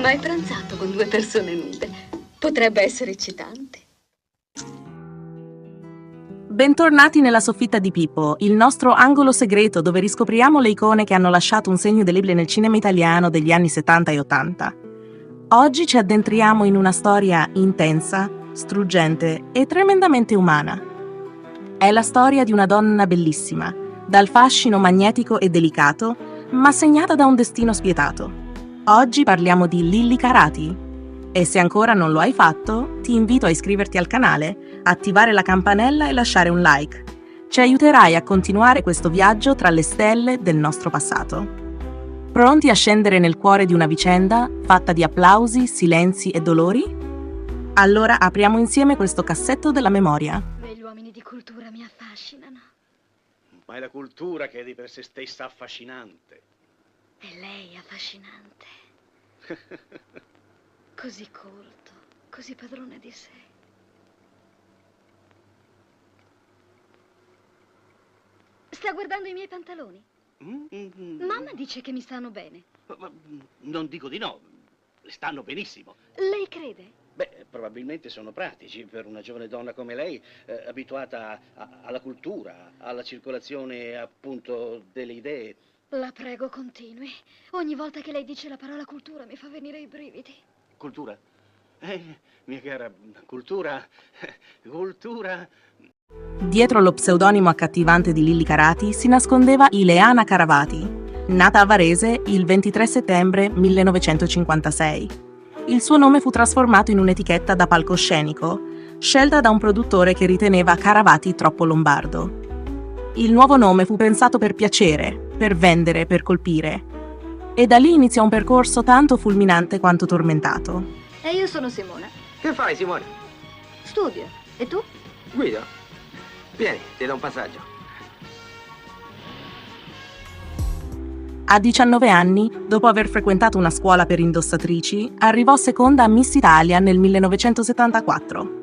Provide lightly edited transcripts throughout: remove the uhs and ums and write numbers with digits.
mai pranzato con due persone nude. Potrebbe essere eccitante. Bentornati nella soffitta di Pippo, il nostro angolo segreto dove riscopriamo le icone che hanno lasciato un segno indelebile nel cinema italiano degli anni 70 e 80. Oggi ci addentriamo in una storia intensa, struggente e tremendamente umana. È la storia di una donna bellissima, dal fascino magnetico e delicato, ma segnata da un destino spietato. Oggi parliamo di Lilli Carati. E se ancora non lo hai fatto, ti invito a iscriverti al canale, attivare la campanella e lasciare un like. Ci aiuterai a continuare questo viaggio tra le stelle del nostro passato. Pronti a scendere nel cuore di una vicenda fatta di applausi, silenzi e dolori? Allora apriamo insieme questo cassetto della memoria. Gli uomini di cultura mi affascinano. Ma è la cultura che è di per sé stessa affascinante. E lei affascinante. Così colto, così padrone di sé. Sta guardando i miei pantaloni? Mamma dice che mi stanno bene. Non dico di no, stanno benissimo. Lei crede? Beh, probabilmente sono pratici per una giovane donna come lei, abituata alla cultura, alla circolazione, appunto, delle idee. La prego, continui. Ogni volta che lei dice la parola cultura mi fa venire i brividi. Cultura? Mia cara, cultura. Dietro lo pseudonimo accattivante di Lilli Carati si nascondeva Ileana Caravati, nata a Varese il 23 settembre 1956. Il suo nome fu trasformato in un'etichetta da palcoscenico, scelta da un produttore che riteneva Caravati troppo lombardo. Il nuovo nome fu pensato per piacere, per vendere, per colpire. E da lì iniziò un percorso tanto fulminante quanto tormentato. E io sono Simona. Che fai, Simone? Studio. E tu? Guido. Vieni, ti do un passaggio. A 19 anni, dopo aver frequentato una scuola per indossatrici, arrivò seconda a Miss Italia nel 1974.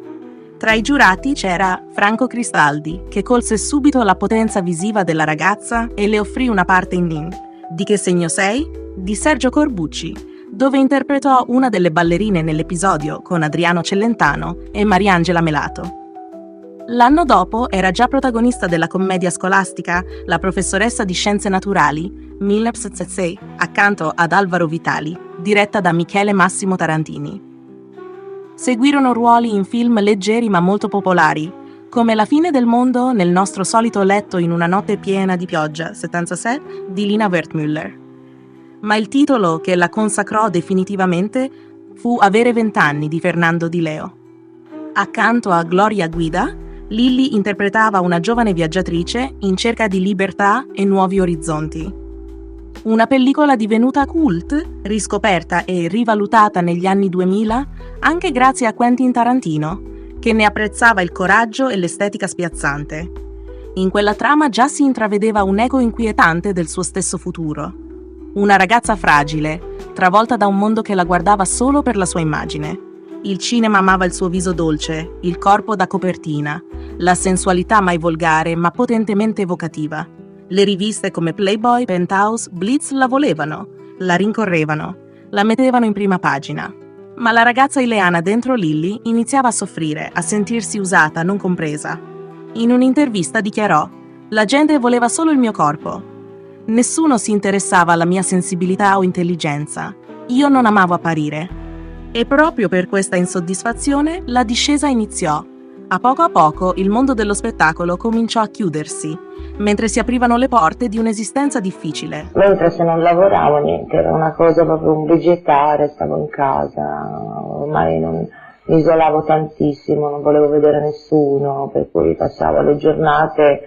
Tra i giurati c'era Franco Cristaldi, che colse subito la potenza visiva della ragazza e le offrì una parte in Di che segno sei? Di Sergio Corbucci, dove interpretò una delle ballerine nell'episodio con Adriano Celentano e Mariangela Melato. L'anno dopo era già protagonista della commedia scolastica La professoressa di scienze naturali, 1976, accanto ad Alvaro Vitali, diretta da Michele Massimo Tarantini. Seguirono ruoli in film leggeri ma molto popolari, come La fine del mondo nel nostro solito letto in una notte piena di pioggia, 77, di Lina Wertmüller. Ma il titolo che la consacrò definitivamente fu Avere 20 anni di Fernando Di Leo. Accanto a Gloria Guida, Lilli interpretava una giovane viaggiatrice in cerca di libertà e nuovi orizzonti. Una pellicola divenuta cult, riscoperta e rivalutata negli anni 2000 anche grazie a Quentin Tarantino, che ne apprezzava il coraggio e l'estetica spiazzante. In quella trama già si intravedeva un eco inquietante del suo stesso futuro. Una ragazza fragile, travolta da un mondo che la guardava solo per la sua immagine. Il cinema amava il suo viso dolce, il corpo da copertina, la sensualità mai volgare ma potentemente evocativa. Le riviste come Playboy, Penthouse, Blitz la volevano, la rincorrevano, la mettevano in prima pagina. Ma la ragazza Ileana dentro Lilli iniziava a soffrire, a sentirsi usata, non compresa. In un'intervista dichiarò: «La gente voleva solo il mio corpo. Nessuno si interessava alla mia sensibilità o intelligenza. Io non amavo apparire». E proprio per questa insoddisfazione la discesa iniziò. A poco il mondo dello spettacolo cominciò a chiudersi, mentre si aprivano le porte di un'esistenza difficile. Mentre se non lavoravo niente, era una cosa proprio un vegetare, stavo in casa, ormai mi isolavo tantissimo, non volevo vedere nessuno, per cui passavo le giornate,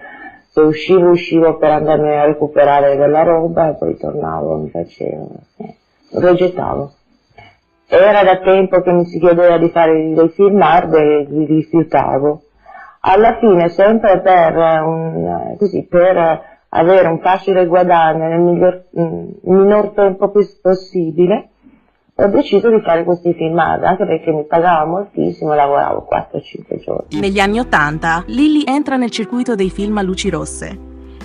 se uscivo per andarmi a recuperare della roba e poi tornavo, mi facevo, vegetavo. Era da tempo che mi si chiedeva di fare dei film hard e li rifiutavo. Alla fine, sempre per avere un facile guadagno nel minor tempo possibile, ho deciso di fare questi film hard, anche perché mi pagava moltissimo, lavoravo 4-5 giorni. Negli anni '80, Lilli entra nel circuito dei film a luci rosse.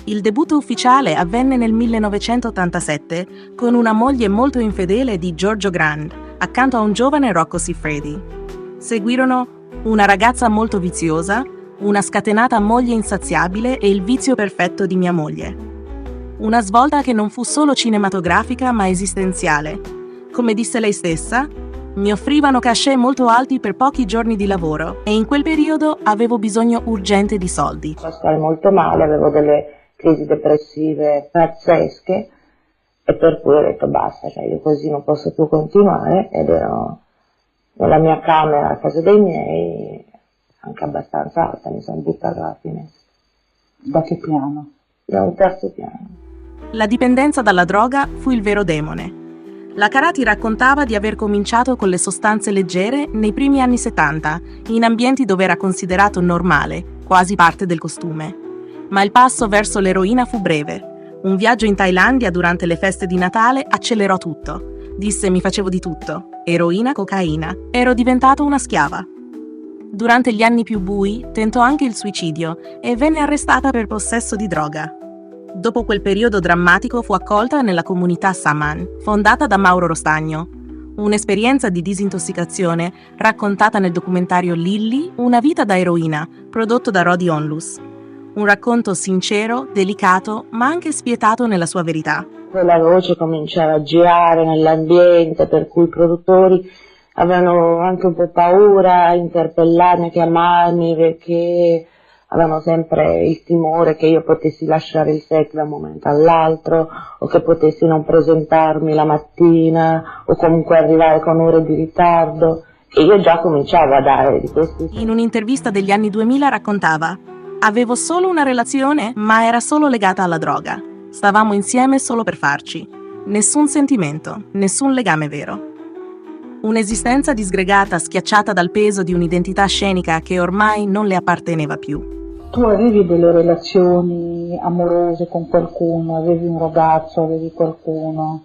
Il debutto ufficiale avvenne nel 1987 con Una moglie molto infedele di Giorgio Grand, accanto a un giovane Rocco Siffredi. Seguirono una ragazza molto viziosa, una scatenata moglie insaziabile e il vizio perfetto di mia moglie. Una svolta che non fu solo cinematografica ma esistenziale. Come disse lei stessa, mi offrivano cachet molto alti per pochi giorni di lavoro e in quel periodo avevo bisogno urgente di soldi. A stare molto male, avevo delle crisi depressive pazzesche e per cui ho detto basta, cioè io così non posso più continuare, ed ero nella mia camera a casa dei miei, anche abbastanza alta, mi sono buttata dalla finestra. Da che piano? Da un terzo piano. La dipendenza dalla droga fu il vero demone. La Carati raccontava di aver cominciato con le sostanze leggere nei primi anni 70, in ambienti dove era considerato normale, quasi parte del costume. Ma il passo verso l'eroina fu breve. Un viaggio in Thailandia durante le feste di Natale accelerò tutto. Disse: mi facevo di tutto. Eroina, cocaina. Ero diventato una schiava. Durante gli anni più bui tentò anche il suicidio e venne arrestata per possesso di droga. Dopo quel periodo drammatico fu accolta nella comunità Saman, fondata da Mauro Rostagno. Un'esperienza di disintossicazione raccontata nel documentario Lilli, una vita da eroina, prodotto da Rodi Onlus. Un racconto sincero, delicato, ma anche spietato nella sua verità. La voce cominciava a girare nell'ambiente, per cui i produttori avevano anche un po' paura a interpellarmi, a chiamarmi, perché avevano sempre il timore che io potessi lasciare il set da un momento all'altro, o che potessi non presentarmi la mattina, o comunque arrivare con ore di ritardo. E io già cominciavo a dare di questi. In un'intervista degli anni 2000 raccontava: avevo solo una relazione, ma era solo legata alla droga. Stavamo insieme solo per farci. Nessun sentimento, nessun legame vero. Un'esistenza disgregata, schiacciata dal peso di un'identità scenica che ormai non le apparteneva più. Tu avevi delle relazioni amorose con qualcuno? Avevi un ragazzo, avevi qualcuno?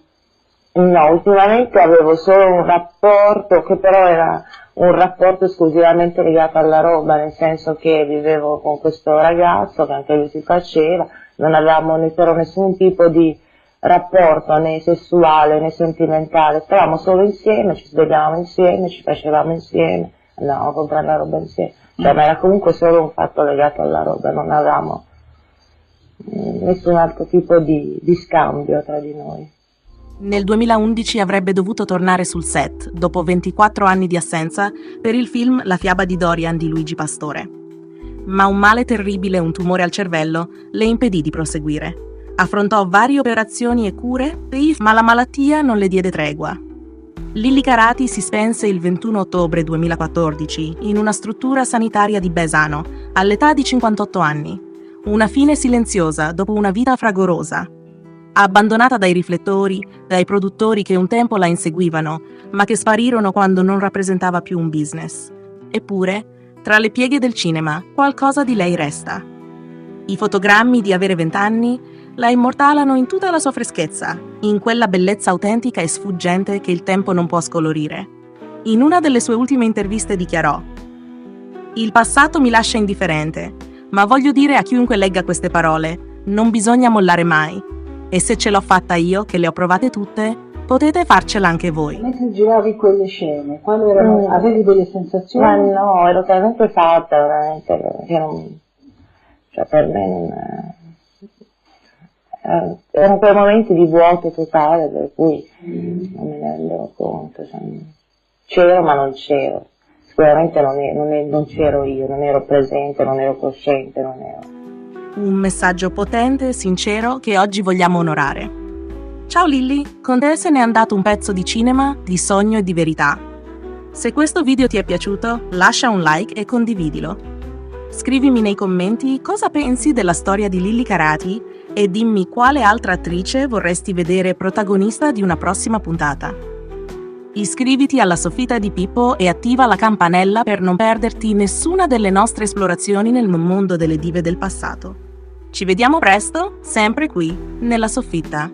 No, ultimamente avevo solo un rapporto che però era un rapporto esclusivamente legato alla roba, nel senso che vivevo con questo ragazzo che anche lui si faceva, non avevamo però nessun tipo di rapporto né sessuale né sentimentale, stavamo solo insieme, ci svegliavamo insieme, ci facevamo insieme, andavamo a comprare la roba insieme, cioè ma era comunque solo un fatto legato alla roba, non avevamo nessun altro tipo di scambio tra di noi. Nel 2011 avrebbe dovuto tornare sul set, dopo 24 anni di assenza, per il film La fiaba di Dorian di Luigi Pastore. Ma un male terribile e un tumore al cervello le impedì di proseguire. Affrontò varie operazioni e cure, ma la malattia non le diede tregua. Lilli Carati si spense il 21 ottobre 2014 in una struttura sanitaria di Besano, all'età di 58 anni. Una fine silenziosa dopo una vita fragorosa. Abbandonata dai riflettori, dai produttori che un tempo la inseguivano, ma che sparirono quando non rappresentava più un business. Eppure, tra le pieghe del cinema, qualcosa di lei resta. I fotogrammi di avere 20 anni la immortalano in tutta la sua freschezza, in quella bellezza autentica e sfuggente che il tempo non può scolorire. In una delle sue ultime interviste dichiarò: «Il passato mi lascia indifferente, ma voglio dire a chiunque legga queste parole, non bisogna mollare mai. E se ce l'ho fatta io, che le ho provate tutte, potete farcela anche voi». Mentre giravi quelle scene, quali erano? Avevi delle sensazioni? Ma no, ero talmente fatta veramente che non, cioè per me non, erano quei momenti di vuoto totale per cui non me ne rendevo conto, cioè, c'ero ma non c'ero, sicuramente non c'ero io, non ero presente, non ero cosciente, non ero. Un messaggio potente e sincero che oggi vogliamo onorare. Ciao Lilli, con te se n'è andato un pezzo di cinema, di sogno e di verità. Se questo video ti è piaciuto, lascia un like e condividilo. Scrivimi nei commenti cosa pensi della storia di Lilli Carati e dimmi quale altra attrice vorresti vedere protagonista di una prossima puntata. Iscriviti alla Soffitta di Pippo e attiva la campanella per non perderti nessuna delle nostre esplorazioni nel mondo delle dive del passato. Ci vediamo presto, sempre qui, nella Soffitta.